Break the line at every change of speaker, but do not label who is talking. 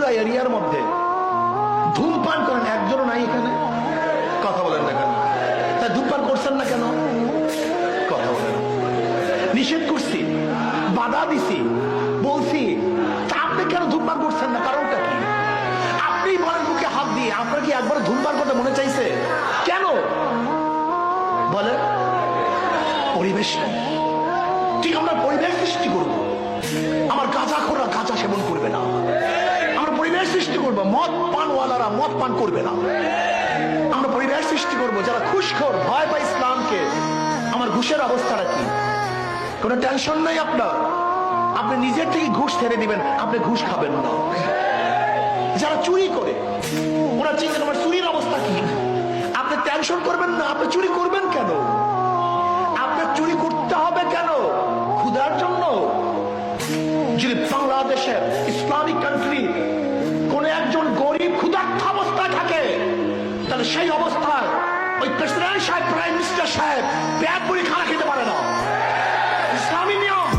পুরা এরিয়ার মধ্যে ধূমপান করেন, একজনও নাই এখানে। কথা বলেন না কেন? তা ধূমপান করছেন না কেন? কথা বলেন। নিষেধ করছি, বাধা দিছি, বলছি, তা আপনি কেন ধূমপান করছেন না? কারণটা কি? আপনি বলেন মুখে হাত দিয়ে, আপনার কি একবার ধূমপান করতে মনে চাইছে? কেন বলে? পরিবেশ নেই। ঠিক আমরা পরিবেশ সৃষ্টি করব। আমার গাঁজাখোররা গাঁজা সেবন করবে না। আমরা পরিবেশ সৃষ্টি করবো, মদ পানওয়ালারা মদ পান করবে না। আমরা পরিবেশ সৃষ্টি করবো, যারা ঘুষখোর, ভয় পায় ইসলামকে। আমার ঘুষের অবস্থাটা কি? কোনো টেনশন নাই আপনার। আপনি নিজের থেকে ঘুষ ছেড়ে দিবেন, আপনি ঘুষ খাবেন না। যারা চুরি করে, ওরা চিন্তা আমার চুরির অবস্থা কি? আপনি টেনশন করবেন না। আপনি চুরি করবেন কেন? আপনার চুরি করতে হবে কেন? ক্ষুধার জন্য? যদি বাংলাদেশের ইসলামিক কান্ট্রি কোন একজন গরিব ক্ষুধার্ত অবস্থায় থাকে, তাহলে সেই অবস্থায় ওই প্রেসিডেন্ট সাহেব, প্রাইম মিনিস্টার সাহেব পেট ভরে খানা খেতে পারে না। ইসলামী নিয়ম।